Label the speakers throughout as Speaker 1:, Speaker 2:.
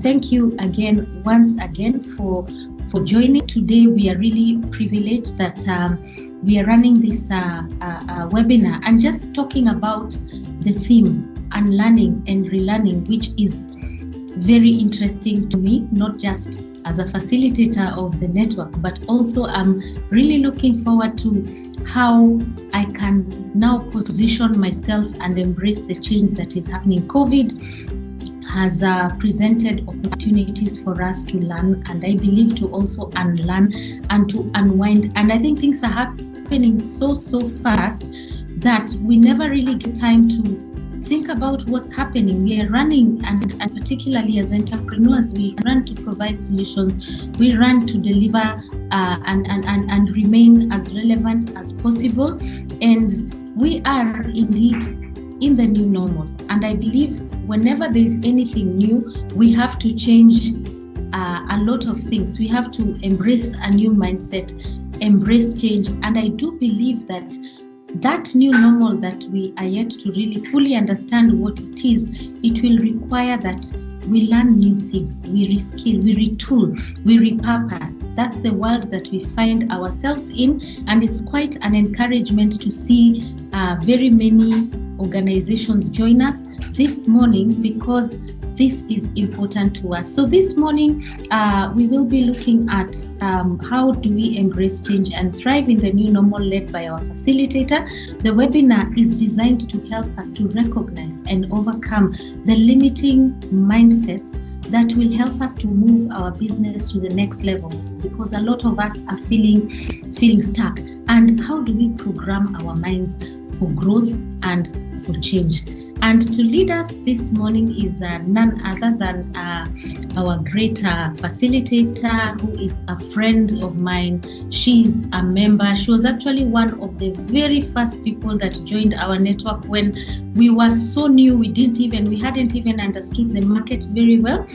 Speaker 1: thank you again, once again, for joining. Today, we are really privileged that we are running this webinar and just talking about the theme, Unlearning and Relearning, which is very interesting to me, not just as a facilitator of the network, but also I'm really looking forward to how I can now position myself and embrace the change that is happening. COVID has presented opportunities for us to learn, and I believe to also unlearn and to unwind. And I think things are happening so fast that we never really get time to think about what's happening. We are running, and particularly as entrepreneurs, we run to provide solutions. We run to deliver and remain as relevant as possible. And we are indeed in the new normal. And I believe whenever there is anything new, we have to change a lot of things. We have to embrace a new mindset, embrace change. And I do believe that new normal that we are yet to really fully understand what it is, it will require that we learn new things, we reskill, we retool, we repurpose. That's the world that we find ourselves in, and it's quite an encouragement to see very many organizations join us this morning, because this is important to us. So this morning, we will be looking at how do we embrace change and thrive in the new normal, led by our facilitator. The webinar is designed to help us to recognize and overcome the limiting mindsets that will help us to move our business to the next level, because a lot of us are feeling stuck. And how do we program our minds for growth and for change? And to lead us this morning is none other than our great facilitator, who is a friend of mine. She's a member. She was actually one of the very first people that joined our network when we were so new. We hadn't even understood the market very well.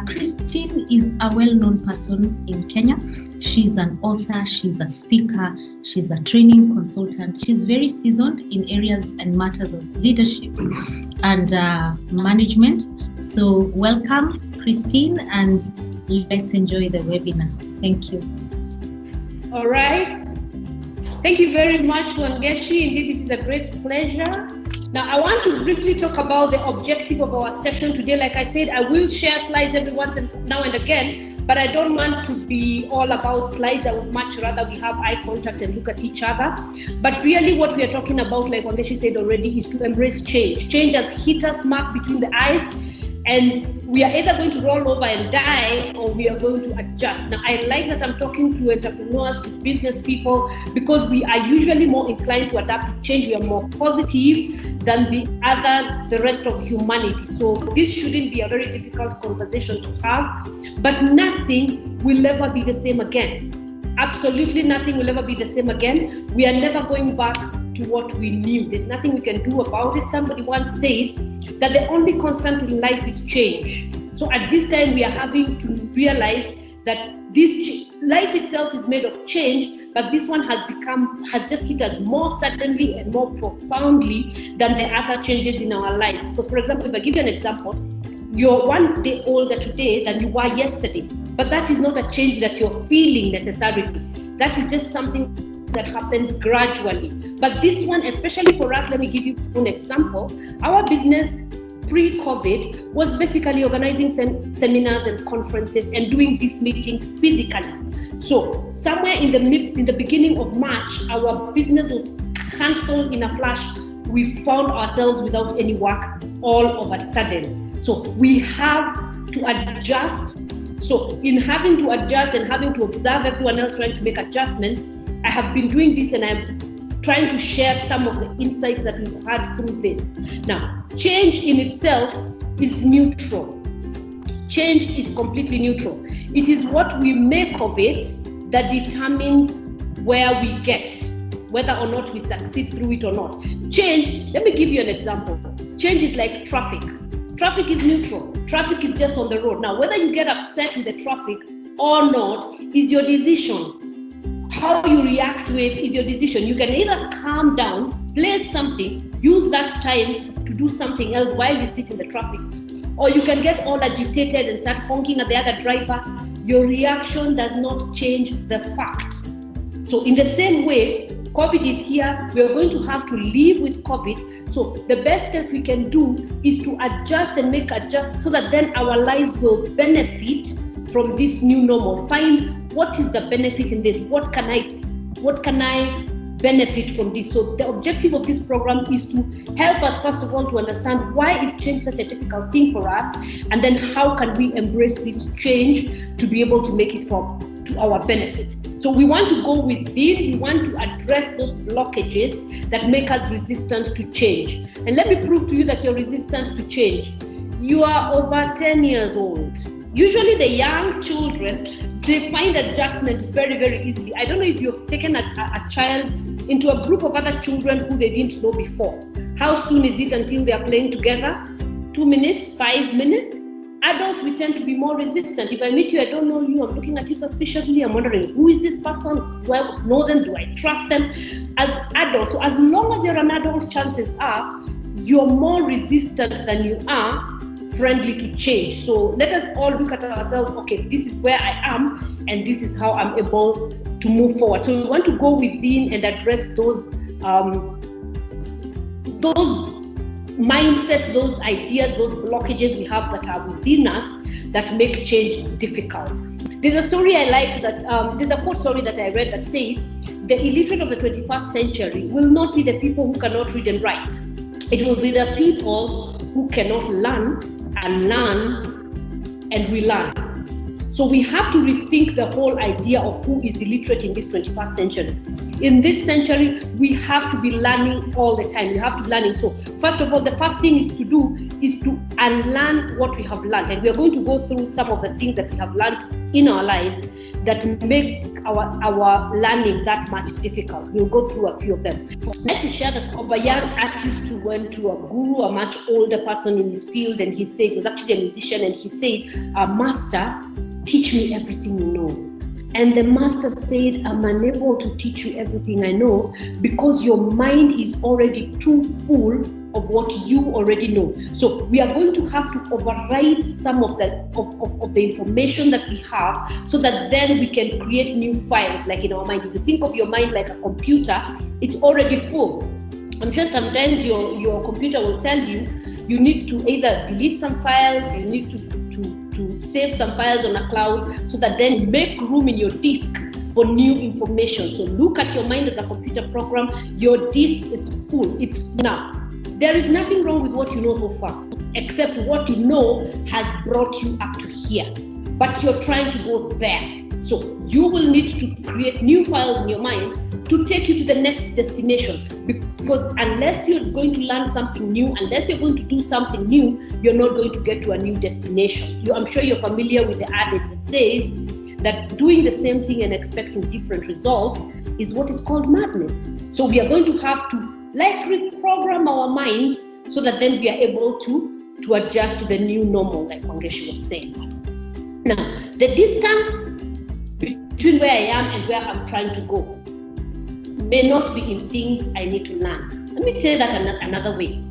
Speaker 1: Christine is a well-known person in Kenya. She's an author, she's a speaker, she's a training consultant. She's very seasoned in areas and matters of leadership and management. So welcome, Christine, and let's enjoy the webinar. Thank you.
Speaker 2: All right. Thank you very much, Wangeshi. Indeed, this is a great pleasure. Now, I want to briefly talk about the objective of our session today. Like I said, I will share slides every once and now and again, but I don't want to be all about slides. I would much rather we have eye contact and look at each other. But really what we are talking about, like Wangeshi said already, is to embrace change. Change has hit us mark between the eyes, and we are either going to roll over and die, or we are going to adjust. Now, I like that I'm talking to entrepreneurs, to business people, because we are usually more inclined to adapt to change. We are more positive than the rest of humanity. So this shouldn't be a very difficult conversation to have, but nothing will ever be the same again. Absolutely nothing will ever be the same again. We are never going back to what we knew. There's nothing we can do about it. Somebody once said that the only constant in life is change. So at this time, we are having to realize that life itself is made of change, but this one has just hit us more suddenly and more profoundly than the other changes in our lives. Because, for example, if I give you an example, you're 1 day older today than you were yesterday, but that is not a change that you're feeling necessarily. That is just something that happens gradually. But this one, especially for us, let me give you an example. Our business pre-COVID was basically organizing seminars and conferences and doing these meetings physically. So somewhere in the beginning of March, our business was cancelled in a flash. We found ourselves without any work all of a sudden. So we have to adjust. So in having to adjust and having to observe everyone else trying to make adjustments, I have been doing this, and I'm trying to share some of the insights that we've had through this. Now, change in itself is neutral. Change is completely neutral. It is what we make of it that determines where we get, whether or not we succeed through it or not. Change, let me give you an example. Change is like traffic. Traffic is neutral. Traffic is just on the road. Now, whether you get upset with the traffic or not is your decision. How you react to it is your decision. You can either calm down, play something, use that time to do something else while you sit in the traffic, Or you can get all agitated and start honking at the other driver. Your reaction does not change the fact. So in the same way, COVID is here. We are going to have to live with COVID. So the best that we can do is to adjust and make adjustments so that then our lives will benefit from this new normal. Find what is the benefit in this? What can I benefit from this? So the objective of this program is to help us, first of all, to understand why is change such a difficult thing for us, and then how can we embrace this change to be able to make it to our benefit. So we want to go within, we want to address those blockages that make us resistant to change. And let me prove to you that you're resistant to change. You are over 10 years old. Usually the young children, they find adjustment very, very easily. I don't know if you've taken a child into a group of other children who they didn't know before. How soon is it until they are playing together? 2 minutes, 5 minutes? Adults, we tend to be more resistant. If I meet you, I don't know you, I'm looking at you suspiciously, I'm wondering, who is this person? Do I know them? Do I trust them? As adults, so as long as you're an adult, chances are you're more resistant than you are friendly to change. So let us all look at ourselves, okay, this is where I am, and this is how I'm able to move forward. So we want to go within and address those mindsets, those ideas, those blockages we have that are within us that make change difficult. There's a story I like that, there's a quote story that I read that says, the illiterate of the 21st century will not be the people who cannot read and write. It will be the people who cannot learn and relearn. So we have to rethink the whole idea of who is illiterate in this 21st century. In this century, we have to be learning all the time. We have to be learning. So first of all, the first thing is to do is to unlearn what we have learned. And we are going to go through some of the things that we have learned in our lives that make our learning that much difficult. We'll go through a few of them. Let me share this of a young artist who went to a guru, a much older person in his field, and he said, he was actually a musician, and he said, Master, teach me everything you know. And the master said, I'm unable to teach you everything I know because your mind is already too full of what you already know. So we are going to have to override some of the information that we have so that then we can create new files like in our mind. If you think of your mind like a computer, it's already full. I'm sure sometimes your computer will tell you, you need to either delete some files, you need to save some files on a cloud so that then make room in your disk for new information. So look at your mind as a computer program. Your disk is full. It's now. There is nothing wrong with what you know so far, except what you know has brought you up to here. But you're trying to go there. So you will need to create new files in your mind to take you to the next destination. Because unless you're going to learn something new, unless you're going to do something new, you're not going to get to a new destination. I'm sure you're familiar with the adage that says that doing the same thing and expecting different results is what is called madness. So we are going to have to reprogram our minds so that then we are able to adjust to the new normal, like Wangeshi was saying. Now, the distance between where I am and where I'm trying to go may not be in things I need to learn. Let me say that another way.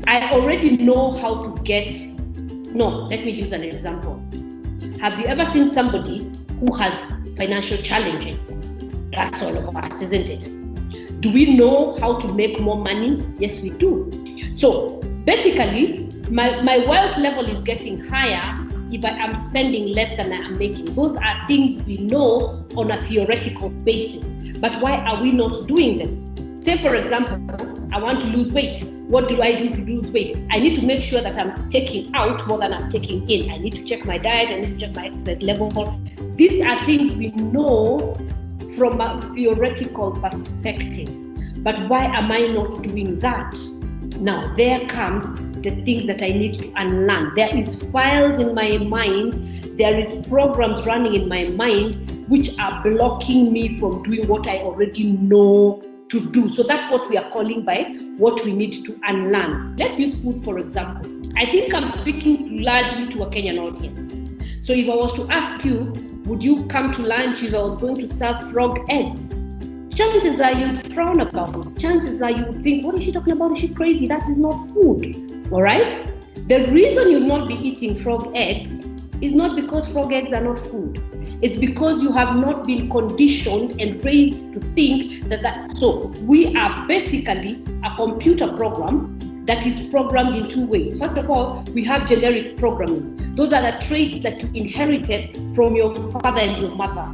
Speaker 2: I already know how to let me use an example. Have you ever seen somebody who has financial challenges? That's all of us, isn't it? Do we know how to make more money? Yes, we do. So basically, my wealth level is getting higher if I am spending less than I am making. Those are things we know on a theoretical basis. But why are we not doing them? Say, for example, I want to lose weight. What do I do to lose weight? I need to make sure that I'm taking out more than I'm taking in. I need to check my diet. I need to check my exercise level. These are things we know from a theoretical perspective. But why am I not doing that? Now, there comes the things that I need to unlearn. There is files in my mind. There is programs running in my mind which are blocking me from doing what I already know to do. So that's what we are calling by what we need to unlearn. Let's use food, for example. I think I'm speaking largely to a Kenyan audience. So if I was to ask you, would you come to lunch if I was going to serve frog eggs? Chances are you'd frown about it. Chances are you would think, what is she talking about? Is she crazy? That is not food. All right? The reason you'll not be eating frog eggs is not because frog eggs are not food. It's because you have not been conditioned and raised to think that that's so. We are basically a computer program that is programmed in two ways. First of all, we have generic programming. Those are the traits that you inherited from your father and your mother.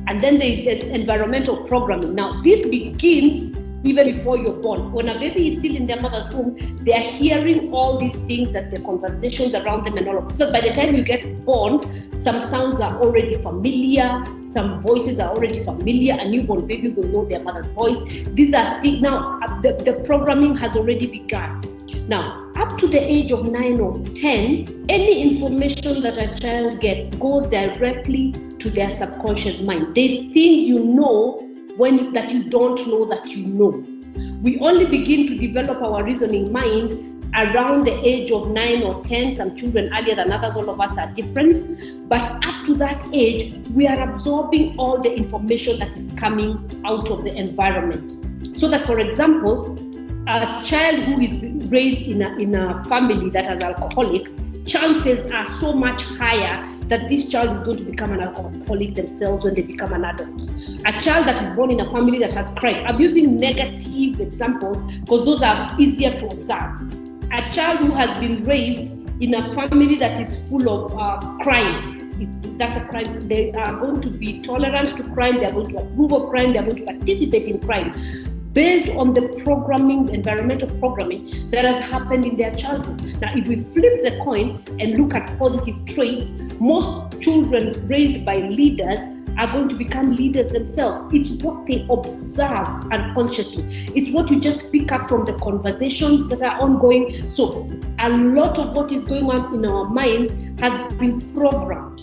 Speaker 2: And then there is the environmental programming. Now, this begins even before you're born. When a baby is still in their mother's womb, they are hearing all these things, that the conversations around them and all of this. So by the time you get born, some sounds are already familiar, some voices are already familiar. A newborn baby will know their mother's voice. These are things. Now, the programming has already begun. Now, up to the age of 9 or 10, any information that a child gets goes directly to their subconscious mind. There's things you know that you don't know that you know. We only begin to develop our reasoning mind around the age of 9 or 10. Some children earlier than others, all of us are different. But up to that age, we are absorbing all the information that is coming out of the environment. So that, for example, a child who is raised in a family that has alcoholics, chances are so much higher that this child is going to become an alcoholic themselves when they become an adult. A child that is born in a family that has crime, I'm using negative examples because those are easier to observe. A child who has been raised in a family that is full of crime, that's a crime, they are going to be tolerant to crime, they are going to approve of crime, they are going to participate in crime, based on the programming, environmental programming that has happened in their childhood. Now, if we flip the coin and look at positive traits, most children raised by leaders are going to become leaders themselves. It's what they observe unconsciously. It's what you just pick up from the conversations that are ongoing. So a lot of what is going on in our minds has been programmed.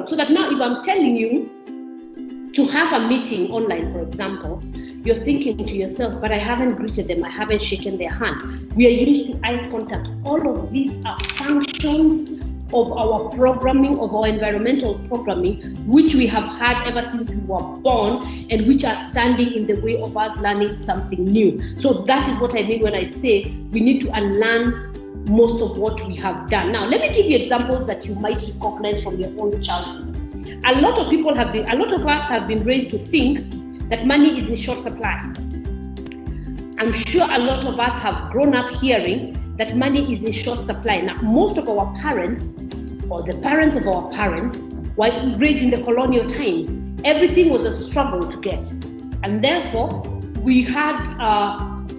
Speaker 2: So that now if I'm telling you to have a meeting online, for example, you're thinking to yourself, but I haven't greeted them, I haven't shaken their hand. We are used to eye contact. All of these are functions of our programming, of our environmental programming, which we have had ever since we were born and which are standing in the way of us learning something new. So that is what I mean when I say we need to unlearn most of what we have done. Now, let me give you examples that you might recognize from your own childhood. A lot of us have been raised to think that money is in short supply. I'm sure a lot of us have grown up hearing that money is in short supply. Now, most of our parents, or the parents of our parents, were raised in the colonial times. Everything was a struggle to get. And therefore, we had,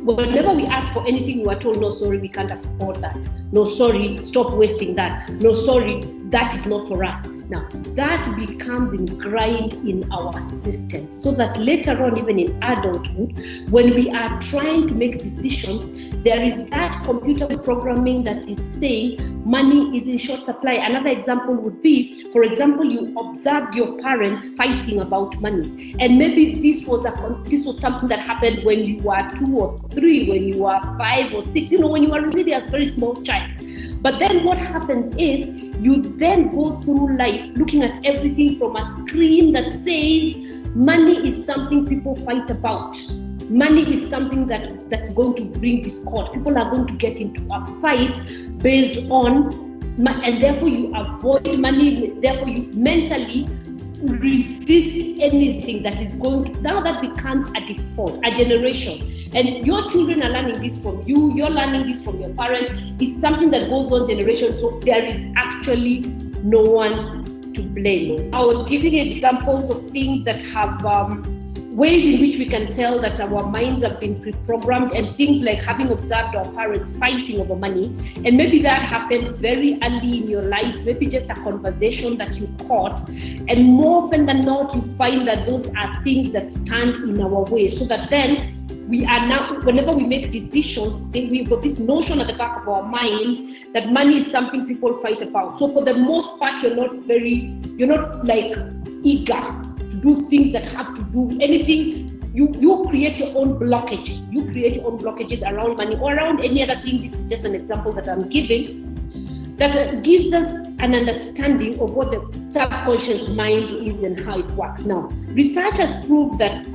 Speaker 2: whenever we asked for anything, we were told, no, sorry, we can't afford that. No, sorry, stop wasting that. No, sorry, that is not for us. Now, that becomes ingrained in our system, so that later on, even in adulthood, when we are trying to make decisions, there is that computer programming that is saying money is in short supply. Another example would be, for example, you observed your parents fighting about money, and maybe this was something that happened when you were 2 or 3, when you were 5 or 6, when you were really a very small child. But then what happens is you then go through life looking at everything from a screen that says money is something people fight about. Money is something that's going to bring discord. People are going to get into a fight based on, and therefore you avoid money, therefore you mentally resist anything that is going to, now that becomes a default, a generation. And your children are learning this from you, you're learning this from your parents. It's something that goes on generations, so there is actually no one to blame. I was giving examples of things that have ways in which we can tell that our minds have been pre-programmed, and things like having observed our parents fighting over money, and maybe that happened very early in your life, maybe just a conversation that you caught, and more often than not you find that those are things that stand in our way, so that then we are now, whenever we make decisions, we've got this notion at the back of our mind that money is something people fight about. So for the most part, you're not like eager to do things that have to do anything. You create your own blockages. You create your own blockages around money or around any other thing. This is just an example that I'm giving that gives us an understanding of what the subconscious mind is and how it works. Now, research has proved that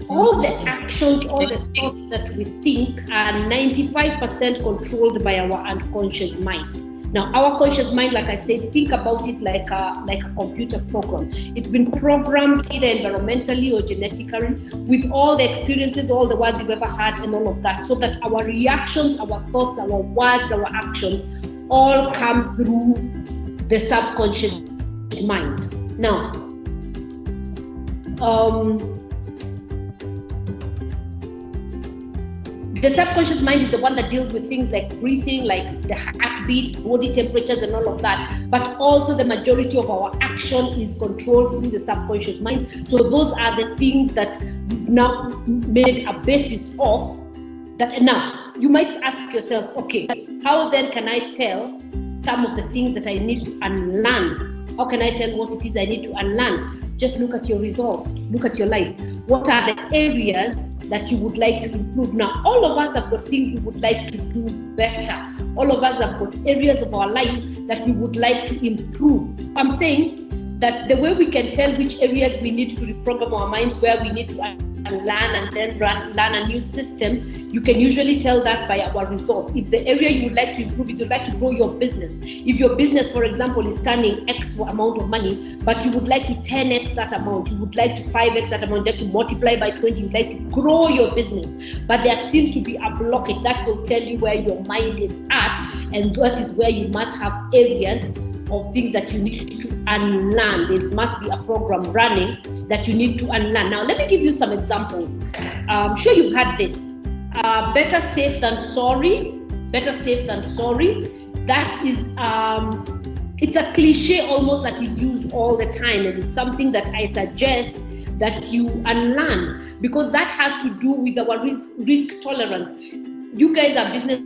Speaker 2: all the actions, all the thoughts that we think are 95% controlled by our unconscious mind. Now, our conscious mind, like I said, think about it like a computer program. It's been programmed either environmentally or genetically with all the experiences, all the words you've ever had and all of that, so that our reactions, our thoughts, our words, our actions all come through the subconscious mind. Now, the subconscious mind is the one that deals with things like breathing, like the heartbeat, body temperatures, and all of that. But also the majority of our action is controlled through the subconscious mind. So those are the things that we've now made a basis of that. Now, you might ask yourself, okay, how then can I tell some of the things that I need to unlearn? How can I tell what it is I need to unlearn? Just look at your results, look at your life. What are the areas that you would like to improve? Now, all of us have got things we would like to do better. All of us have got areas of our life that we would like to improve. I'm saying that the way we can tell which areas we need to reprogram our minds, where we need to learn and then learn a new system, you can usually tell that by our results. If the area you would like to improve is you'd like to grow your business. If your business, for example, is turning X amount of money, but you would like to 10X that amount, you would like to 5X that amount, you'd like to multiply by 20, you'd like to grow your business, but there seems to be a blockage, that will tell you where your mind is at, and that is where you must have areas of things that you need to unlearn. There must be a program running that you need to unlearn. Now, let me give you some examples. I'm sure you've had this. Better safe than sorry. Better safe than sorry. That is, it's a cliche almost that is used all the time, and it's something that I suggest that you unlearn, because that has to do with our risk tolerance. You guys are business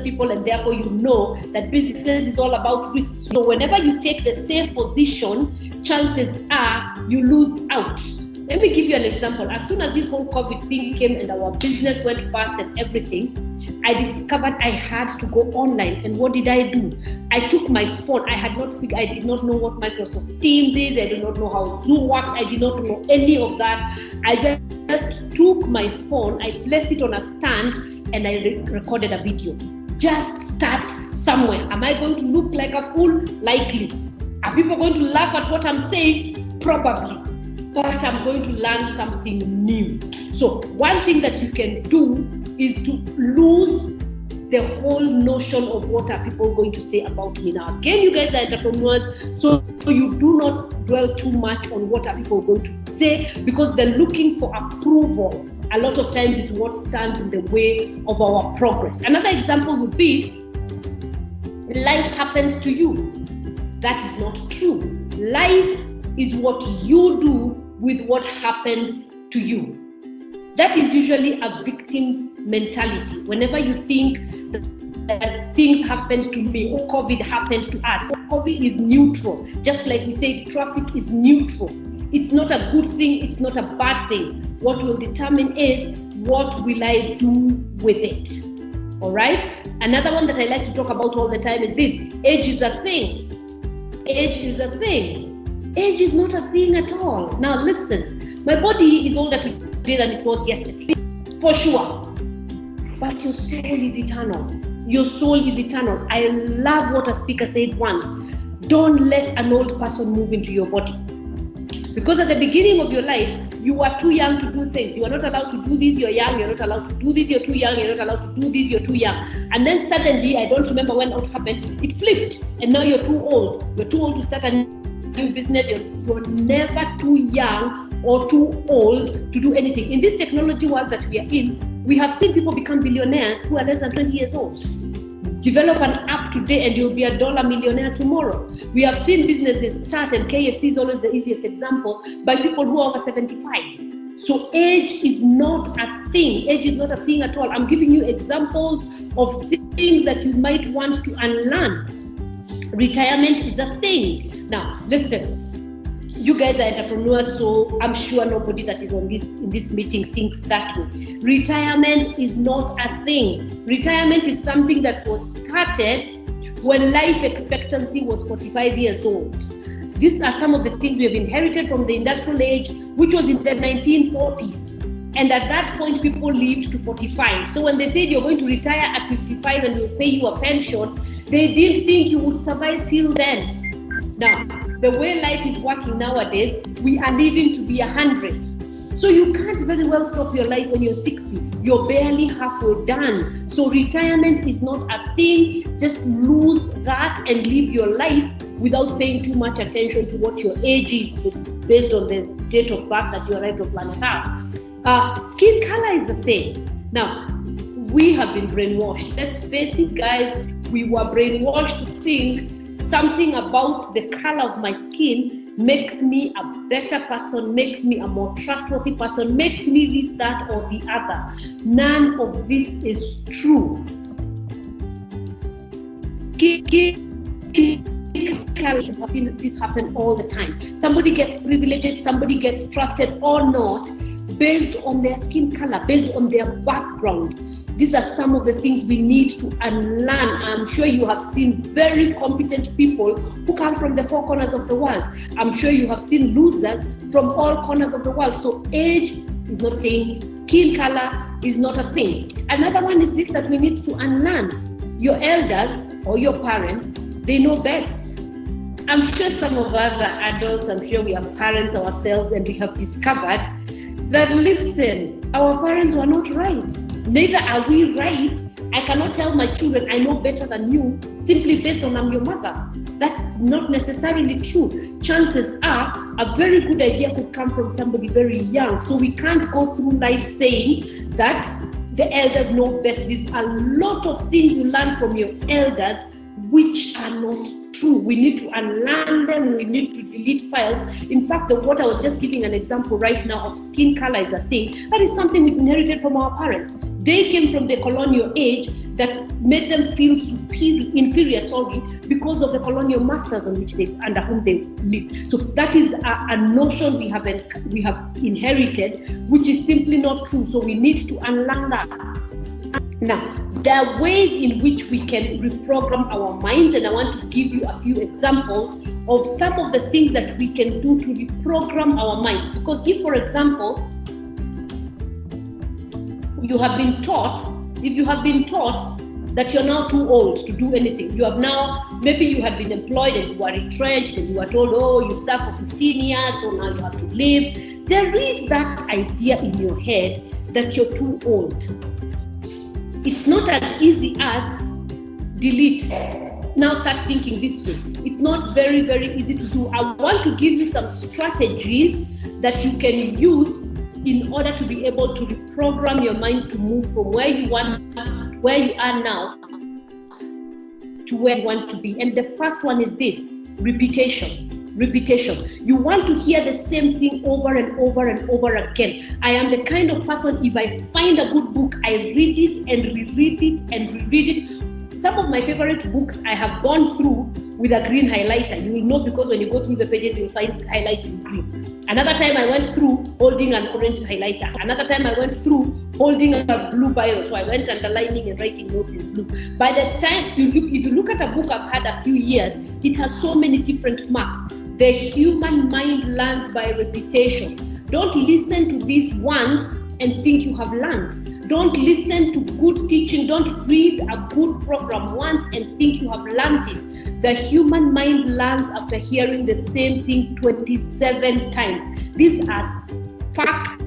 Speaker 2: people, and therefore you know that business is all about risks. So whenever you take the safe position, chances are you lose out. Let me give you an example. As soon as this whole COVID thing came and our business went fast and everything, I discovered I had to go online. And what did I do? I took my phone. I did not know what Microsoft Teams is. I did not know how Zoom works. I did not know any of that. I just took my phone, I placed it on a stand, and I recorded a video. Just start somewhere. Am I going to look like a fool? Likely. Are people going to laugh at what I'm saying? Probably. But I'm going to learn something new. So one thing that you can do is to lose the whole notion of what are people going to say about me. Now, again, you guys are entrepreneurs, so you do not dwell too much on what are people going to say, because they're looking for approval. A lot of times is what stands in the way of our progress. Another example would be, life happens to you. That is not true. Life is what you do with what happens to you. That is usually a victim's mentality. Whenever you think that things happened to me or COVID happened to us, COVID is neutral. Just like we say, traffic is neutral. It's not a good thing, it's not a bad thing. What will determine is, what will I do with it? All right? Another one that I like to talk about all the time is this: age is a thing. Age is a thing. Age is not a thing at all. Now listen, my body is older today than it was yesterday, for sure. But your soul is eternal. Your soul is eternal. I love what a speaker said once. Don't let an old person move into your body. Because at the beginning of your life, you are too young to do things. You are not allowed to do this, you're young. You're not allowed to do this, you're too young. You're not allowed to do this, you're too young. And then suddenly, I don't remember when it happened, it flipped. And now you're too old. You're too old to start a new business. You're never too young or too old to do anything. In this technology world that we are in, we have seen people become billionaires who are less than 20 years old. Develop an app today and you'll be a $1 millionaire tomorrow. We have seen businesses start, and KFC is always the easiest example, by people who are over 75. So age is not a thing. Age is not a thing at all. I'm giving you examples of things that you might want to unlearn. Retirement is a thing. Now, listen. You guys are entrepreneurs, so I'm sure nobody that is in this meeting thinks that way. Retirement is not a thing. Retirement is something that was started when life expectancy was 45 years old. These are some of the things we have inherited from the industrial age, which was in the 1940s. And at that point, people lived to 45. So when they said you're going to retire at 55 and we'll pay you a pension, they didn't think you would survive till then. Now, the way life is working nowadays, we are living to be 100. So you can't very well stop your life when you're 60. You're barely halfway done. So retirement is not a thing. Just lose that and live your life without paying too much attention to what your age is based on the date of birth that you arrived on planet Earth. Skin color is a thing. Now, we have been brainwashed. Let's face it, guys. We were brainwashed to think something about the color of my skin makes me a better person, makes me a more trustworthy person, makes me this, that, or the other. None of this is true. I've seen this happen all the time. Somebody gets privileges, somebody gets trusted or not, based on their skin color, based on their background. These are some of the things we need to unlearn. I'm sure you have seen very competent people who come from the four corners of the world. I'm sure you have seen losers from all corners of the world. So age is not a thing. Skin color is not a thing. Another one is this that we need to unlearn. Your elders or your parents, they know best. I'm sure some of us are adults. I'm sure we are parents ourselves, and we have discovered that, listen, our parents were not right. Neither are we right. I cannot tell my children I know better than you simply based on I'm your mother. That's not necessarily true. Chances are a very good idea could come from somebody very young. So we can't go through life saying that the elders know best. There's a lot of things you learn from your elders which are not true. We need to unlearn them. We need to delete files. In fact, what I was just giving an example right now of skin color is a thing. That is something we inherited from our parents. They came from the colonial age that made them feel inferior, because of the colonial masters under whom they lived. So that is a notion we have inherited, which is simply not true. So we need to unlearn that. Now, there are ways in which we can reprogram our minds, and I want to give you a few examples of some of the things that we can do to reprogram our minds. Because if, for example, if you have been taught that you're now too old to do anything, maybe you had been employed and you were retrenched and you were told, oh, you served for 15 years, so now you have to leave. There is that idea in your head that you're too old. It's not as easy as delete. Now start thinking this way. It's not very, very easy to do. I want to give you some strategies that you can use in order to be able to reprogram your mind to move from where you are now to where you want to be. And the first one is this: repetition. You want to hear the same thing over and over and over again. I am the kind of person, if I find a good book, I read it and reread it and reread it. Some of my favorite books I have gone through with a green highlighter. You will know, because when you go through the pages, you will find highlights in green. Another time I went through holding an orange highlighter. Another time I went through holding a blue biro. So I went underlining and writing notes in blue. By the time, if you look at a book I've had a few years, it has so many different marks. The human mind learns by repetition. Don't listen to this once and think you have learned. Don't listen to good teaching. Don't read a good program once and think you have learned it. The human mind learns after hearing the same thing 27 times. These are facts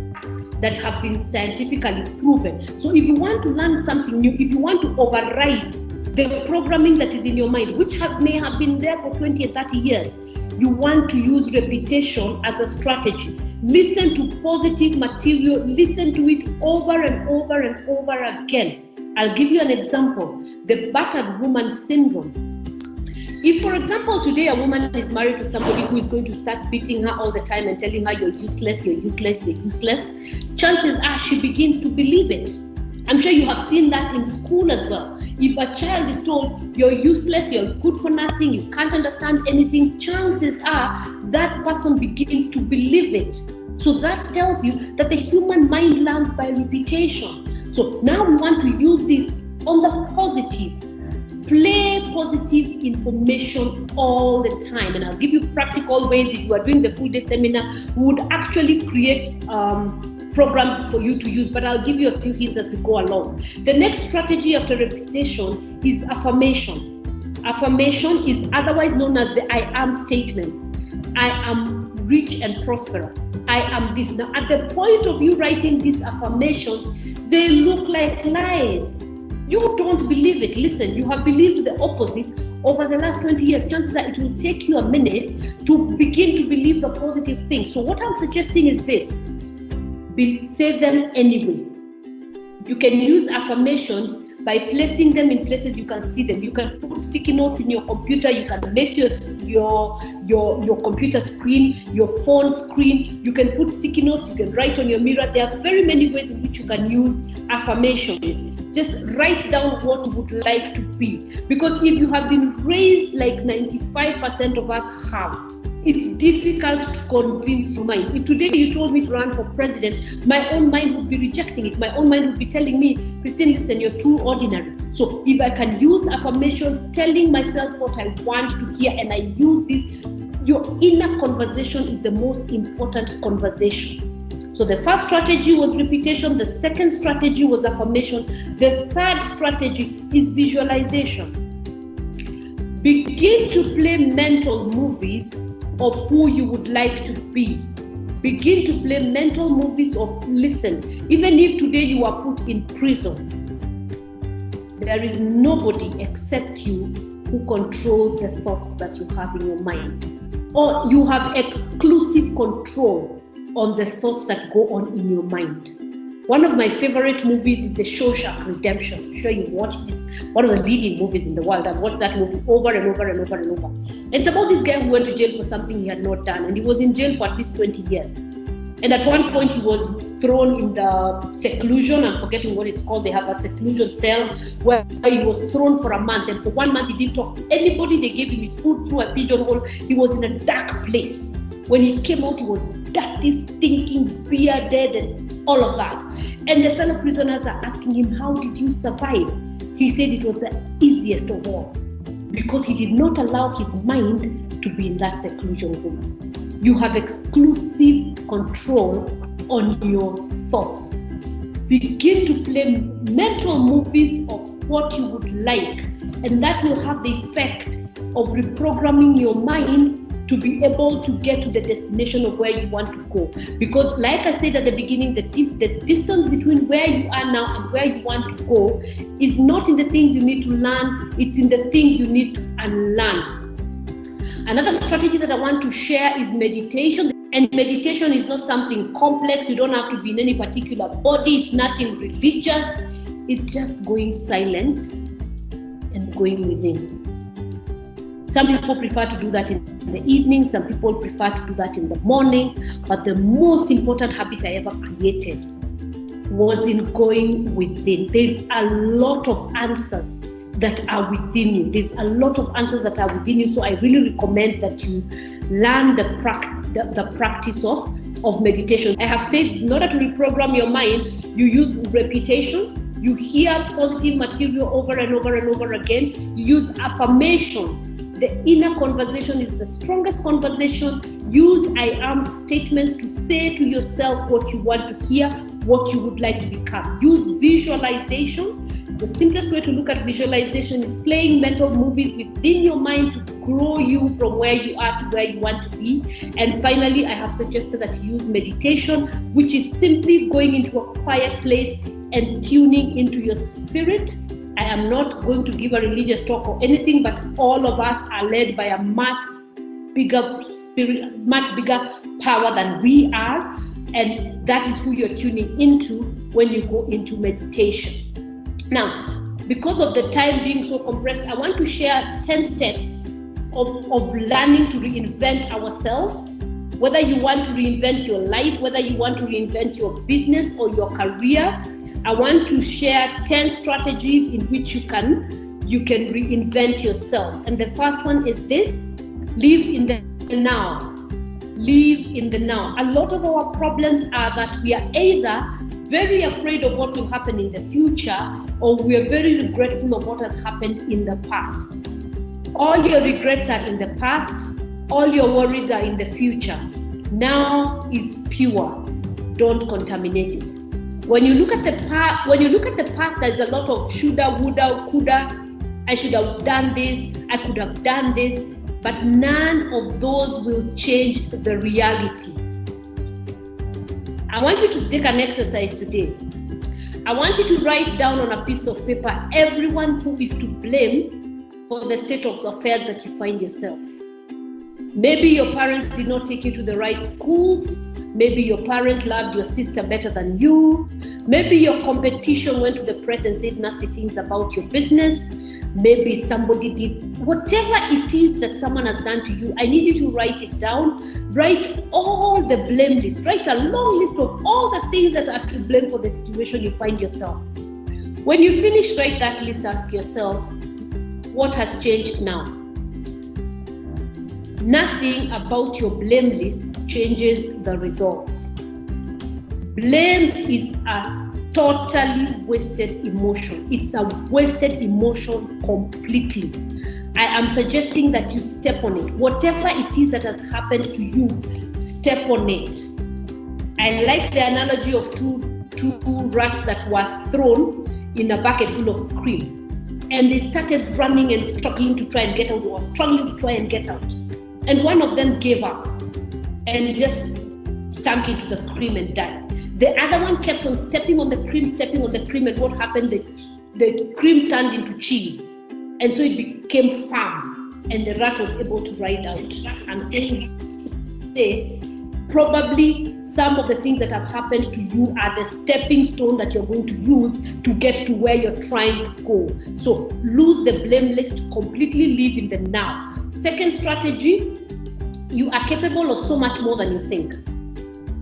Speaker 2: that have been scientifically proven. So if you want to learn something new, if you want to override the programming that is in your mind, which may have been there for 20 or 30 years, you want to use repetition as a strategy. Listen to positive material, listen to it over and over and over again. I'll give you an example: the battered woman syndrome. If, for example, today a woman is married to somebody who is going to start beating her all the time and telling her you're useless, chances are she begins to believe it. I'm sure you have seen that in school as well. If a child is told you're useless, you're good for nothing, you can't understand anything, chances are that person begins to believe it. So that tells you that the human mind learns by repetition. So now we want to use this on the positive. Play positive information all the time. And I'll give you practical ways. If you are doing the full day seminar, we would actually create programmed for you to use, but I'll give you a few hints as we go along. The next strategy after repetition is affirmation. Affirmation is otherwise known as the I am statements. I am rich and prosperous. I am this. Now, at the point of you writing these affirmations, they look like lies. You don't believe it. Listen, you have believed the opposite over the last 20 years. Chances are it will take you a minute to begin to believe the positive thing. So what I'm suggesting is this. Say them anyway. You can use affirmations by placing them in places you can see them. You can put sticky notes in your computer. You can make your computer screen, your phone screen. You can put sticky notes. You can write on your mirror. There are very many ways in which you can use affirmations. Just write down what you would like to be. Because if you have been raised like 95% of us have, it's difficult to convince your mind. If today you told me to run for president, my own mind would be rejecting it. My own mind would be telling me, Christine, listen, you're too ordinary. So if I can use affirmations, telling myself what I want to hear, and I use this, your inner conversation is the most important conversation. So the first strategy was repetition. The second strategy was affirmation. The third strategy is visualization. Begin to play mental movies of who you would like to be. Begin to play mental movies of, listen, even if today you are put in prison, there is nobody except you who controls the thoughts that you have in your mind. Or you have exclusive control on the thoughts that go on in your mind. One of my favorite movies is The Shawshank Redemption. I'm sure you've watched it. One of the leading movies in the world. I've watched that movie over and over and over and over. It's about this guy who went to jail for something he had not done, and he was in jail for at least 20 years. And at one point he was thrown in the seclusion, I'm forgetting what it's called. They have a seclusion cell where he was thrown for a month, and for 1 month he didn't talk to anybody. They gave him his food through a pigeonhole. He was in a dark place. When he came out, he was dirty, stinking, bearded, and all of that. And the fellow prisoners are asking him, how did you survive? He said it was the easiest of all, because he did not allow his mind to be in that seclusion room. You have exclusive control on your thoughts. Begin to play mental movies of what you would like, and that will have the effect of reprogramming your mind to be able to get to the destination of where you want to go. Because like I said at the beginning, the distance between where you are now and where you want to go is not in the things you need to learn, it's in the things you need to unlearn. Another strategy that I want to share is meditation. And meditation is not something complex. You don't have to be in any particular body. It's nothing religious. It's just going silent and going within. Some people prefer to do that in the evening. Some people prefer to do that in the morning. But the most important habit I ever created was in going within. There's a lot of answers that are within you. There's a lot of answers that are within you. So I really recommend that you learn the practice of meditation. I have said, in order to reprogram your mind, you use repetition. You hear positive material over and over and over again. You use affirmation. The inner conversation is the strongest conversation. Use I am statements to say to yourself what you want to hear, what you would like to become. Use visualization. The simplest way to look at visualization is playing mental movies within your mind to grow you from where you are to where you want to be. And finally, I have suggested that you use meditation, which is simply going into a quiet place and tuning into your spirit. I am not going to give a religious talk or anything, but all of us are led by a much bigger spirit, much bigger power than we are. And that is who you're tuning into when you go into meditation. Now, because of the time being so compressed, I want to share 10 steps of learning to reinvent ourselves. Whether you want to reinvent your life, whether you want to reinvent your business or your career, I want to share 10 strategies in which you can reinvent yourself. And the first one is this: live in the now. Live in the now. A lot of our problems are that we are either very afraid of what will happen in the future, or we are very regretful of what has happened in the past. All your regrets are in the past. All your worries are in the future. Now is pure. don't contaminate it. When you look at the past, there's a lot of shoulda, woulda, coulda. I should have done this, I could have done this, but none of those will change the reality. I want you to take an exercise today. I want you to write down on a piece of paper everyone who is to blame for the state of affairs that you find yourself. Maybe your parents did not take you to the right schools. Maybe your parents loved your sister better than you. Maybe your competition went to the press and said nasty things about your business. Maybe somebody did, whatever it is that someone has done to you, I need you to write it down. Write all the blame list. Write a long list of all the things that are to blame for the situation you find yourself. When you finish, write that list, ask yourself, what has changed now? Nothing about your blame list changes the results. Blame is a totally wasted emotion. It's a wasted emotion completely. I am suggesting that you step on it. Whatever it is that has happened to you, step on it. I like the analogy of two rats that were thrown in a bucket full of cream. And they started running and struggling to try and get out. They were struggling to try and get out. And one of them gave up and just sank into the cream and died. The other one kept on stepping on the cream, and what happened? The cream turned into cheese, and so it became firm, and the rat was able to ride out. I'm saying this to say, probably some of the things that have happened to you are the stepping stone that you're going to use to get to where you're trying to go. So lose the blame list completely, live in the now. Second strategy, you are capable of so much more than you think.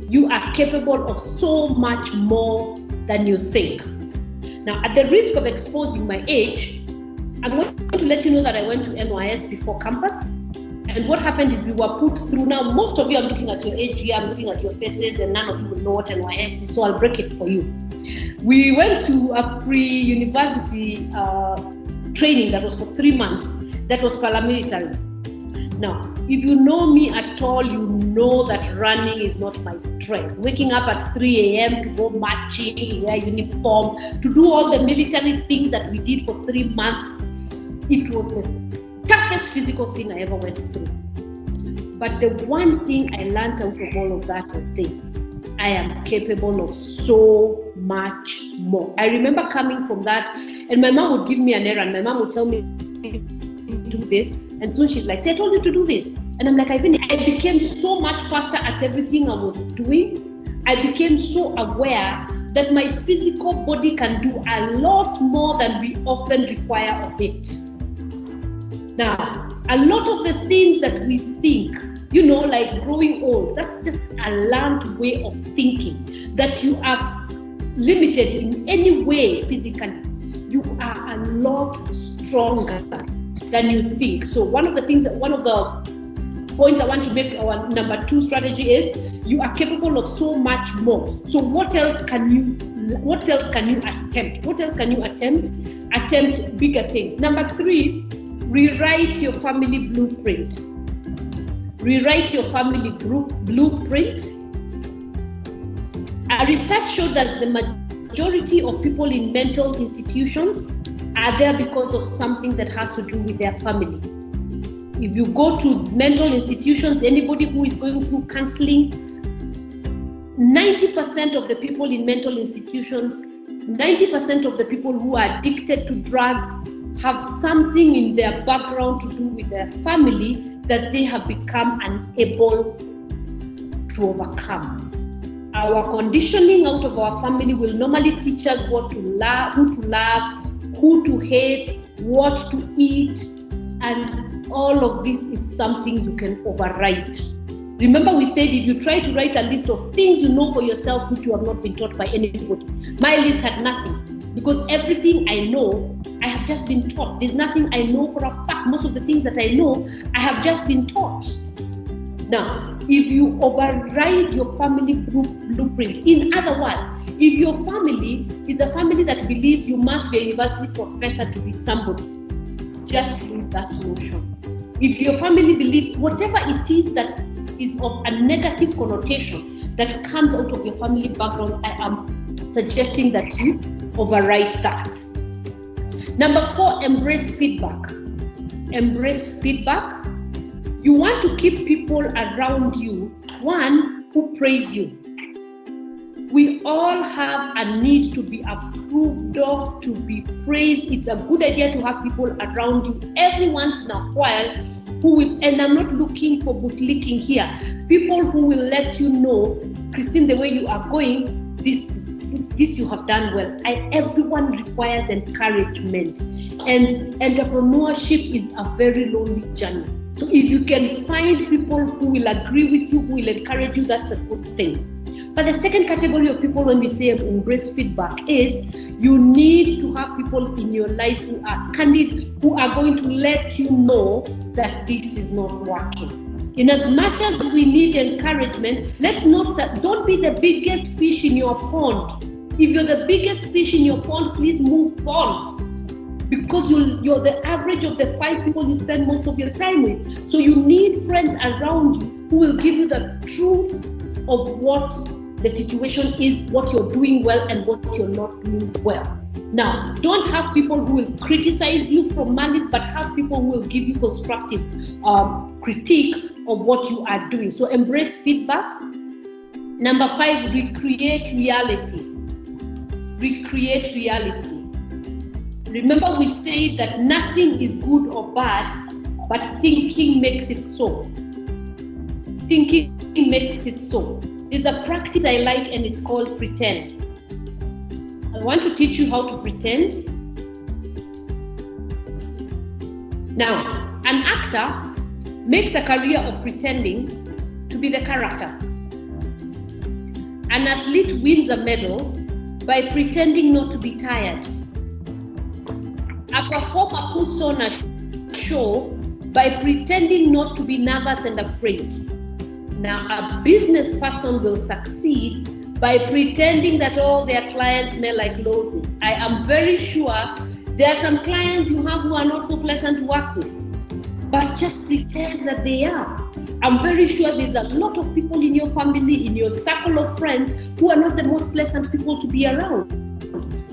Speaker 2: You are capable of so much more than you think. Now, at the risk of exposing my age, I'm going to let you know that I went to NYS before campus. And what happened is we were put through. Now, most of you are looking at your age here, I'm looking at your faces, and none of you will know what NYS is, so I'll break it for you. We went to a pre-university training that was for 3 months, that was paramilitary. Now, if you know me at all, you know that running is not my strength. Waking up at 3 a.m. to go marching, wear uniform, to do all the military things that we did for 3 months, it was the toughest physical thing I ever went through. But the one thing I learned out of all of that was this: I am capable of so much more. I remember coming from that, and my mom would give me an errand. My mom would tell me, do this, and soon she's like, "See, I told you to do this." And I'm like, I became so much faster at everything I was doing. I became so aware that my physical body can do a lot more than we often require of it. Now, a lot of the things that we think, like growing old, that's just a learned way of thinking, that you are limited in any way physically. You are a lot stronger than you think. So one of the points I want to make, our number 2 strategy, is you are capable of so much more. So what else can you attempt? What else can you attempt? Attempt bigger things. Number 3, rewrite your family blueprint. Rewrite your family blueprint. A research showed that the majority of people in mental institutions are there because of something that has to do with their family. If you go to mental institutions, anybody who is going through counseling, 90% of the people in mental institutions, 90% of the people who are addicted to drugs have something in their background to do with their family that they have become unable to overcome. Our conditioning out of our family will normally teach us what to love, who to hate, what to eat, and all of this is something you can override. Remember, we said if you try to write a list of things you know for yourself which you have not been taught by anybody. My list had nothing, because everything I know, I have just been taught. There's nothing I know for a fact. Most of the things that I know, I have just been taught. Now, if you override your family blueprint, in other words, if your family is a family that believes you must be a university professor to be somebody, just lose that notion. If your family believes whatever it is that is of a negative connotation, that comes out of your family background, I am suggesting that you override that. Number 4, embrace feedback. Embrace feedback. You want to keep people around you, one, who praise you. We all have a need to be approved of, to be praised. It's a good idea to have people around you every once in a while who will, and I'm not looking for bootlicking here, people who will let you know, Christine, the way you are going, this you have done well. Everyone requires encouragement, and entrepreneurship is a very lonely journey. So if you can find people who will agree with you, who will encourage you, that's a good thing. But the second category of people when we say embrace feedback is you need to have people in your life who are candid, who are going to let you know that this is not working. In as much as we need encouragement, don't be the biggest fish in your pond. If you're the biggest fish in your pond, please move ponds, because you're the average of the 5 people you spend most of your time with. So you need friends around you who will give you the truth of what the situation is, what you're doing well and what you're not doing well. Now, don't have people who will criticize you from malice, but have people who will give you constructive critique of what you are doing. So embrace feedback. Number 5, recreate reality. Recreate reality. Remember, we say that nothing is good or bad, but thinking makes it so. Thinking makes it so. There's a practice I like, and it's called pretend. I want to teach you how to pretend. Now, an actor makes a career of pretending to be the character. An athlete wins a medal by pretending not to be tired. A performer puts on a show by pretending not to be nervous and afraid. Now, a business person will succeed by pretending that all their clients smell like roses. I am very sure there are some clients you have who are not so pleasant to work with, but just pretend that they are. I'm very sure there's a lot of people in your family, in your circle of friends, who are not the most pleasant people to be around.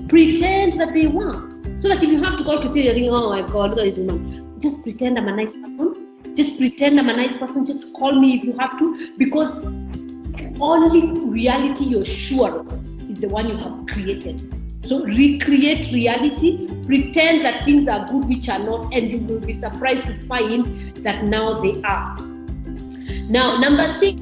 Speaker 2: Pretend that they were. So that if you have to call Christine and think, oh my God, look at this woman, just pretend I'm a nice person. Just pretend I'm a nice person. Just call me if you have to, because only reality you're sure of is the one you have created. So recreate reality, pretend that things are good which are not, and you will be surprised to find that now they are. Now, number 6,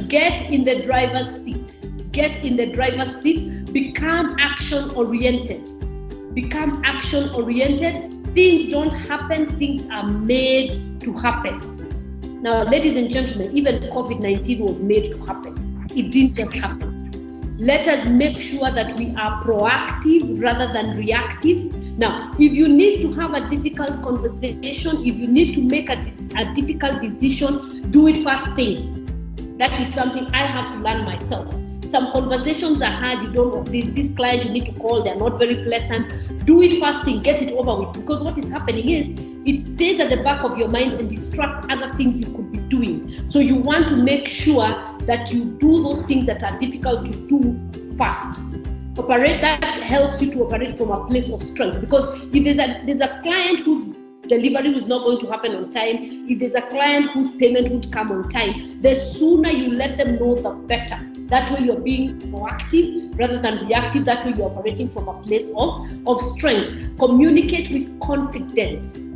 Speaker 2: get in the driver's seat. Get in the driver's seat. Become action-oriented. Become action-oriented. Things don't happen, things are made to happen. Now, ladies and gentlemen, even COVID-19 was made to happen. It didn't just happen. Let us make sure that we are proactive rather than reactive. Now, if you need to have a difficult conversation, if you need to make a difficult decision, do it first thing. That is something I have to learn myself. Some conversations are hard, you don't know, this client you need to call, they're not very pleasant. Do it first thing, get it over with, because what is happening is, it stays at the back of your mind and distracts other things you could be doing. So you want to make sure that you do those things that are difficult to do fast. That helps you to operate from a place of strength, because if there's a client whose delivery was not going to happen on time, if there's a client whose payment would come on time, the sooner you let them know, the better. That way you're being proactive rather than reactive. That way you're operating from a place of strength. Communicate with confidence.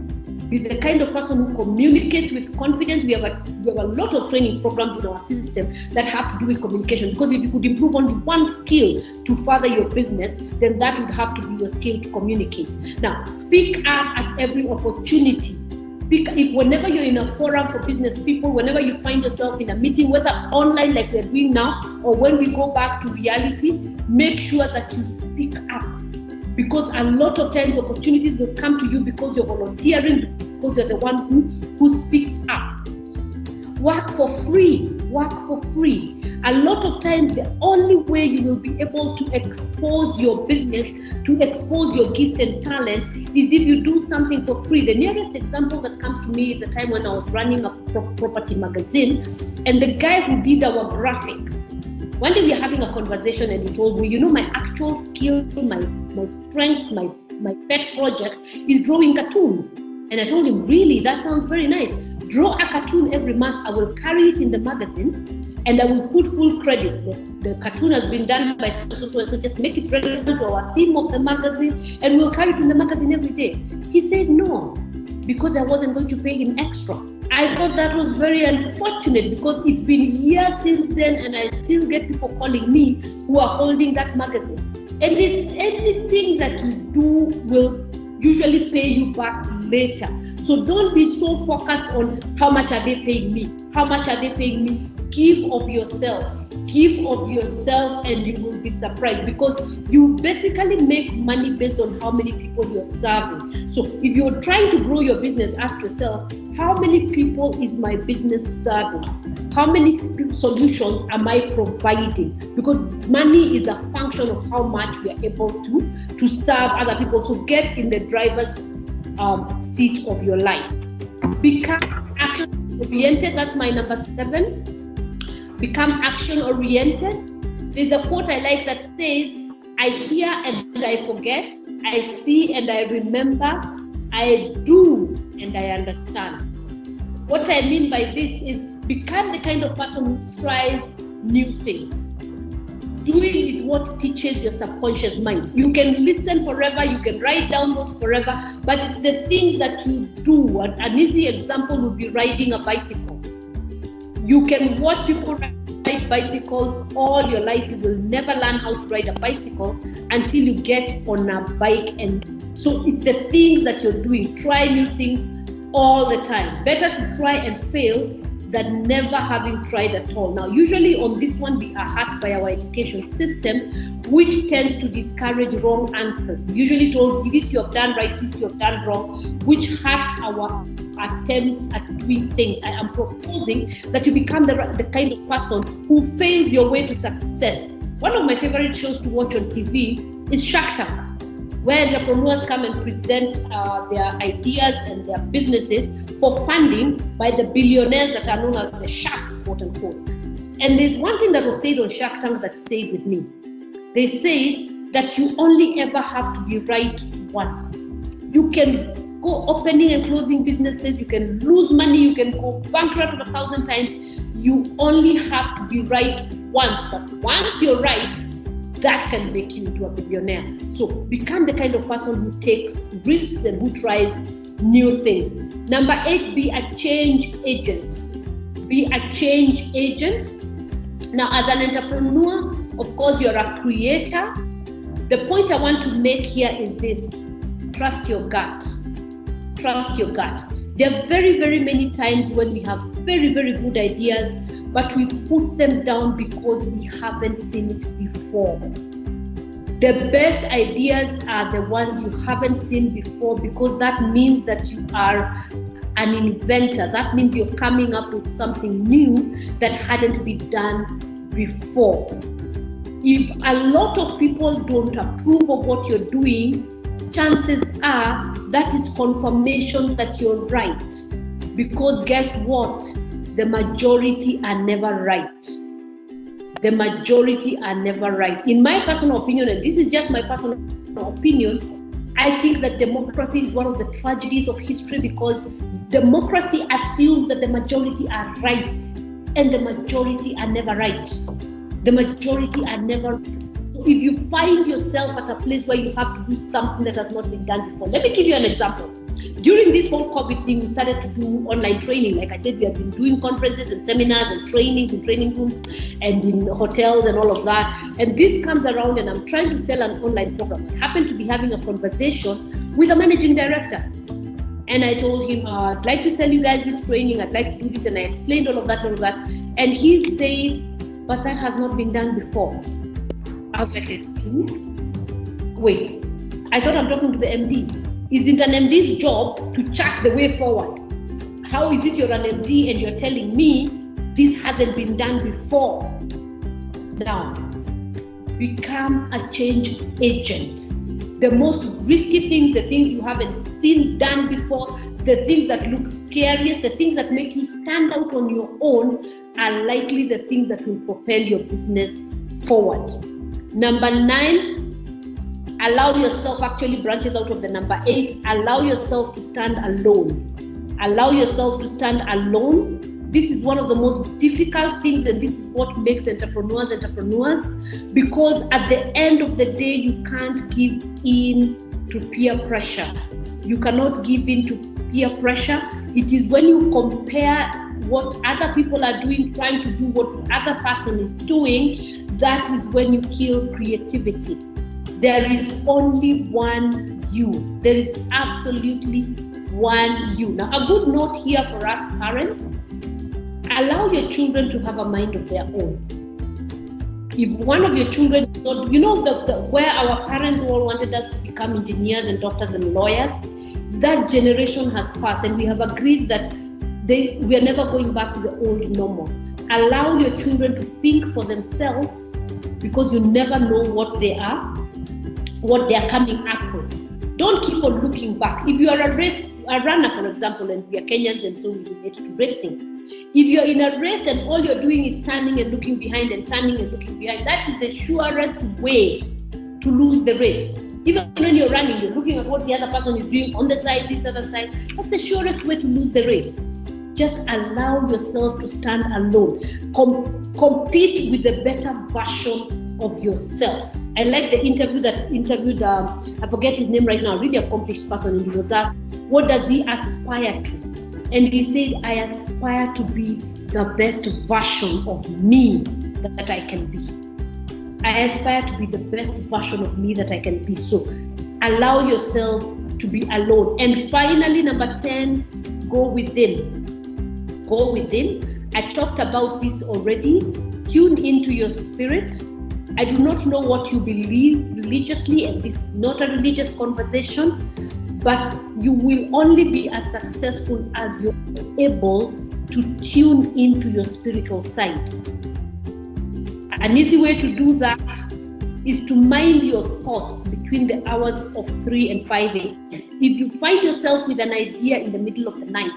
Speaker 2: Be the kind of person who communicates with confidence. We have a lot of training programs in our system that have to do with communication, because if you could improve only one skill to further your business, then that would have to be your skill to communicate. Now, speak up at every opportunity. Whenever you're in a forum for business people, whenever you find yourself in a meeting, whether online like we're doing now, or when we go back to reality, make sure that you speak up. Because a lot of times opportunities will come to you because you're volunteering, because you're the one who speaks up. Work for free. Work for free. A lot of times the only way you will be able to expose your business, to expose your gift and talent, is if you do something for free. The nearest example that comes to me is a time when I was running a property magazine, and the guy who did our graphics, One day we are having a conversation and he told me, my actual skill, my strength, my pet project is drawing cartoons. And I told him, really, that sounds very nice. Draw a cartoon every month. I will carry it in the magazine and I will put full credit. The cartoon has been done by so just make it relevant to our theme of the magazine and we'll carry it in the magazine every day. He said no, because I wasn't going to pay him extra. I thought that was very unfortunate because it's been years since then and I still get people calling me who are holding that magazine. And anything that you do will usually pay you back later. So don't be so focused on how much are they paying me? How much are they paying me? Give of yourself. Give of yourself and you will be surprised because you basically make money based on how many people you're serving. So if you're trying to grow your business, ask yourself, how many people is my business serving? How many solutions am I providing? Because money is a function of how much we are able to serve other people. So get in the driver's seat of your life. Become action-oriented. That's my number 7. Become action-oriented. There's a quote I like that says, I hear and I forget, I see and I remember, I do and I understand. What I mean by this is become the kind of person who tries new things. Doing is what teaches your subconscious mind. You can listen forever, you can write down notes forever, but it's the things that you do. An easy example would be riding a bicycle. You can watch people ride bicycles all your life. You will never learn how to ride a bicycle until you get on a bike. And so it's the things that you're doing. Try new things all the time. Better to try and fail than never having tried at all. Now, usually on this one, we are hurt by our education system, which tends to discourage wrong answers. We usually told, this you have done right, this you have done wrong, which hurts our attempts at doing things. I am proposing that you become the kind of person who fails your way to success. One of my favorite shows to watch on TV is Shark Tank, where entrepreneurs come and present their ideas and their businesses for funding by the billionaires that are known as the sharks, quote unquote. And there's one thing that was said on Shark Tank that stayed with me. They say that you only ever have to be right once. You can go opening and closing businesses, you can lose money, you can go bankrupt 1,000 times. You only have to be right once. But once you're right, that can make you into a billionaire. So become the kind of person who takes risks and who tries new things. Number 8, be a change agent. Be a change agent. Now, as an entrepreneur, of course, you're a creator. The point I want to make here is this: trust your gut. Trust your gut. There are very, very many times when we have very, very good ideas, but we put them down because we haven't seen it before. The best ideas are the ones you haven't seen before, because that means that you are an inventor. That means you're coming up with something new that hadn't been done before. If a lot of people don't approve of what you're doing, chances are that is confirmation that you're right. Because guess what? The majority are never right. The majority are never right. In my personal opinion, and this is just my personal opinion, I think that democracy is one of the tragedies of history, because democracy assumes that the majority are right, and the majority are never right. The majority are never. So if you find yourself at a place where you have to do something that has not been done before, let me give you an example. During this whole COVID thing, we started to do online training. Like I said, we have been doing conferences and seminars and trainings in training rooms and in hotels and all of that. And this comes around and I'm trying to sell an online program. I happened to be having a conversation with a managing director. And I told him, I'd like to sell you guys this training. I'd like to do this. And I explained all of that. And he said, but that has not been done before. I was like, excuse me? Wait, I thought I'm talking to the MD. Is it an MD's job to chart the way forward? How is it you're an MD and you're telling me this hasn't been done before? Now, become a change agent. The most risky things, the things you haven't seen done before, the things that look scariest, the things that make you stand out on your own, are likely the things that will propel your business forward. Number 9, allow yourself, actually branches out of the number 8, allow yourself to stand alone. Allow yourself to stand alone. This is one of the most difficult things, and this is what makes entrepreneurs, because at the end of the day, you can't give in to peer pressure. You cannot give in to peer pressure. It is when you compare what other people are doing, trying to do what the other person is doing, that is when you kill creativity. There is only one you. There is absolutely one you. Now, a good note here for us parents: allow your children to have a mind of their own. If one of your children is not, where our parents all wanted us to become engineers and doctors and lawyers, that generation has passed, and we have agreed that we are never going back to the old normal. Allow your children to think for themselves, because you never know what they are coming up with. Don't keep on looking back. If you are a runner, for example, and we are Kenyans and so we relate to racing. If you're in a race and all you're doing is turning and looking behind and turning and looking behind, that is the surest way to lose the race. Even when you're running, you're looking at what the other person is doing on the side, this other side. That's the surest way to lose the race. Just allow yourselves to stand alone. Compete with the better version of yourself. I like the interview that interviewed, I forget his name right now, a really accomplished person, and he was asked, what does he aspire to? And he said, I aspire to be the best version of me that I can be. I aspire to be the best version of me that I can be. So allow yourself to be alone. And finally, number 10, go within. Go within. I talked about this already. Tune into your spirit. I do not know what you believe religiously, and this is not a religious conversation, but you will only be as successful as you're able to tune into your spiritual side. An easy way to do that is to mind your thoughts between the hours of 3 and 5 a.m. If you find yourself with an idea in the middle of the night,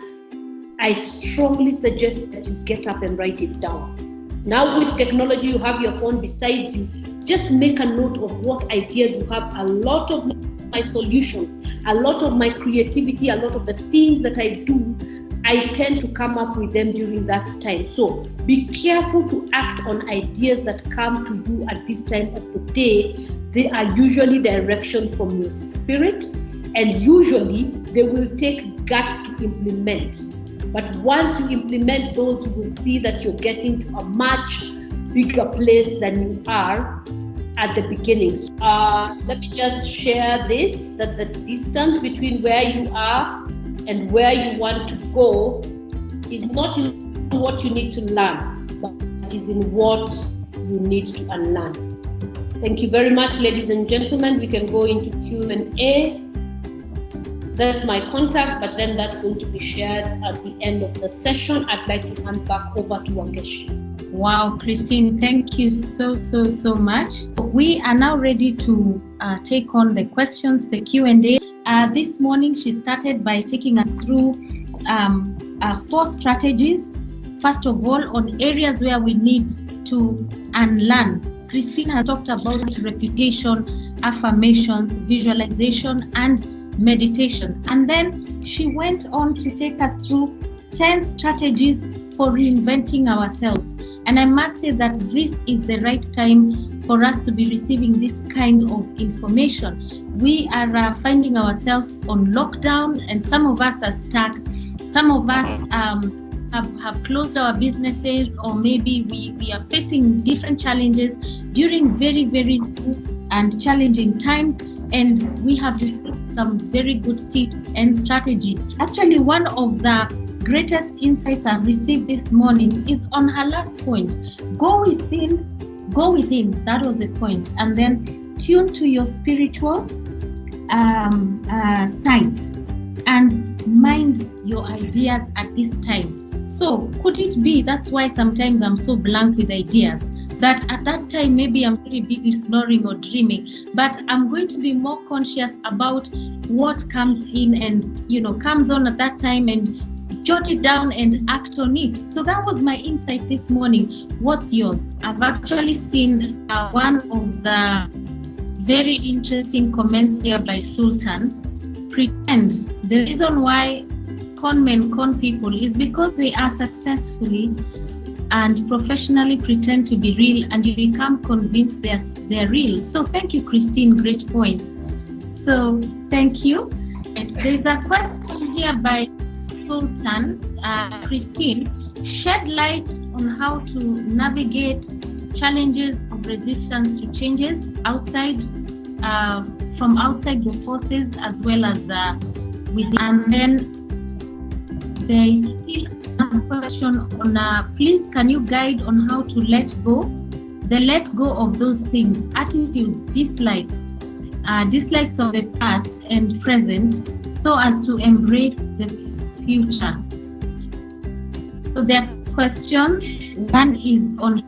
Speaker 2: I strongly suggest that you get up and write it down. Now with technology, you have your phone beside you. Just make a note of what ideas you have. A lot of my solutions, a lot of my creativity, a lot of the things that I do, I tend to come up with them during that time. So be careful to act on ideas that come to you at this time of the day. They are usually direction from your spirit, and usually they will take guts to implement. But once you implement those, you will see that you're getting to a much bigger place than you are at the beginning. Let me just share this, that the distance between where you are and where you want to go is not in what you need to learn, but it is in what you need to unlearn. Thank you very much, ladies and gentlemen. We can go into Q&A. That's my contact, but then that's going to be shared at the end of the session. I'd like to hand back over to Wangeshi.
Speaker 1: Wow, Christine, thank you so much. We are now ready to take on the questions, the Q&A. This morning, she started by taking us through 4 strategies. First of all, on areas where we need to unlearn. Christine has talked about reputation, affirmations, visualization, and meditation. And then she went on to take us through 10 strategies for reinventing ourselves. And I must say that this is the right time for us to be receiving this kind of information. We are finding ourselves on lockdown, and some of us are stuck. Some of us have closed our businesses, or maybe we are facing different challenges during very new and challenging times. And we have received some very good tips and strategies. Actually, one of the greatest insights I've received this morning is on her last point. Go within, that was the point. And then tune to your spiritual side and mind your ideas at this time. So could it be, that's why sometimes I'm so blank with ideas, that at that time maybe I'm very busy snoring or dreaming, but I'm going to be more conscious about what comes in and comes on at that time, and jot it down and act on it. So that was my insight this morning. What's yours? I've actually seen one of the very interesting comments here by Sultan. Pretend. The reason why con men con people is because they are successfully and professionally pretend to be real, and you become convinced they're real. So thank you, Christine. Great points. So thank you. And there's a question here by Sultan. Christine, shed light on how to navigate challenges of resistance to changes outside, from outside your forces as well as within. And then there is still a question on, please can you guide on how to let go of those things, attitudes, dislikes of the past and present, so as to embrace the future. So there are questions. One is on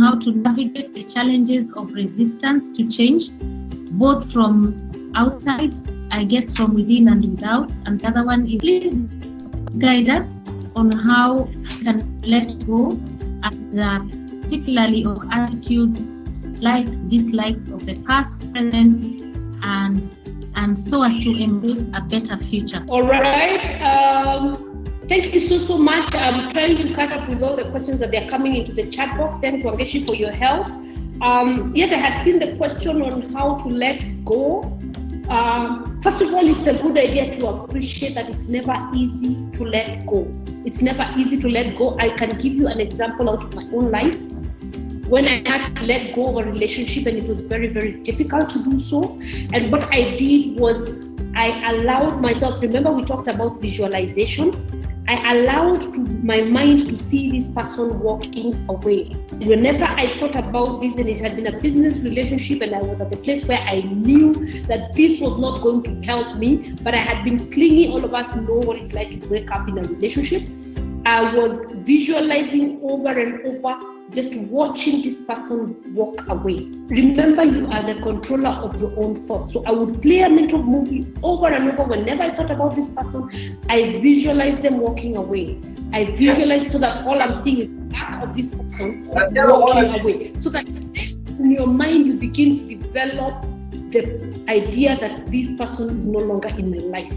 Speaker 1: how to navigate the challenges of resistance to change, both from outside, I guess from within and without. And the other one is, please guide us on how we can let go, and particularly of attitudes, likes, dislikes of the past, present, and so as to embrace a better future.
Speaker 2: All right. Thank you so much. I'm trying to catch up with all the questions that they're coming into the chat box. Thanks, Wangeshi, for your help. Yes, I had seen the question on how to let go. First of all, it's a good idea to appreciate that it's never easy to let go. It's never easy to let go. I can give you an example out of my own life. When I had to let go of a relationship, and it was very, very difficult to do so. And what I did was I allowed myself, remember we talked about visualization? I allowed my mind to see this person walking away. Whenever I thought about this, and it had been a business relationship, and I was at the place where I knew that this was not going to help me, but I had been clingy. All of us know what it's like to break up in a relationship. I was visualizing over and over, just watching this person walk away. Remember, you are the controller of your own thoughts. So I would play a mental movie over and over. Whenever I thought about this person, I visualized them walking away. I visualized so that all I'm seeing is the back of this person walking away. So that in your mind, you begin to develop the idea that this person is no longer in my life.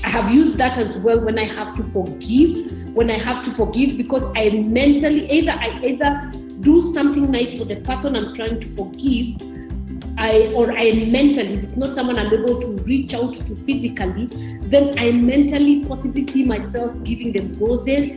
Speaker 2: I have used that as well when I have to forgive. Because I mentally, I either do something nice for the person I'm trying to forgive, or I mentally, if it's not someone I'm able to reach out to physically, then I mentally possibly see myself giving them roses,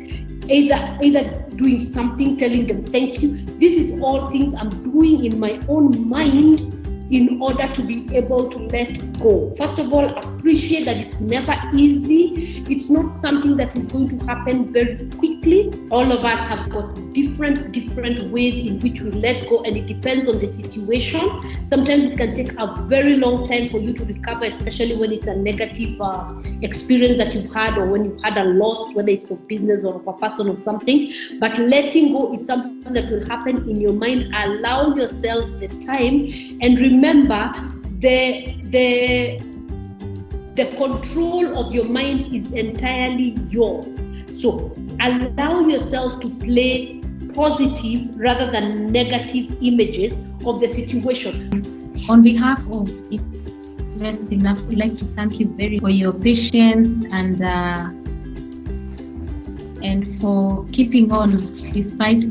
Speaker 2: either doing something, telling them thank you. This is all things I'm doing in my own mind in order to be able to let go. First of all, appreciate that it's never easy. It's not something that is going to happen very quickly. All of us have got different ways in which we let go, and it depends on the situation. Sometimes it can take a very long time for you to recover, especially when it's a negative experience that you've had, or when you've had a loss, whether it's of business or of a person or something. But letting go is something that will happen in your mind. Allow yourself the time, and remember, the control of your mind is entirely yours. So allow yourself to play positive rather than negative images of the situation.
Speaker 1: On behalf of Invest Enough, we'd like to thank you very much for your patience and for keeping on despite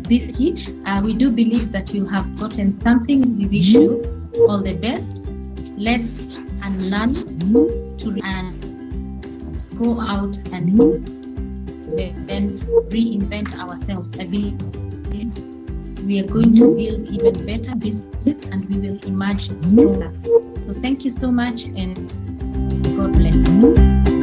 Speaker 1: this hitch. We do believe that you have gotten something. We wish you all the best. Let's unlearn to and go out and reinvent ourselves. I believe we are going to build even better business, and we will emerge stronger. So thank you so much, and God bless.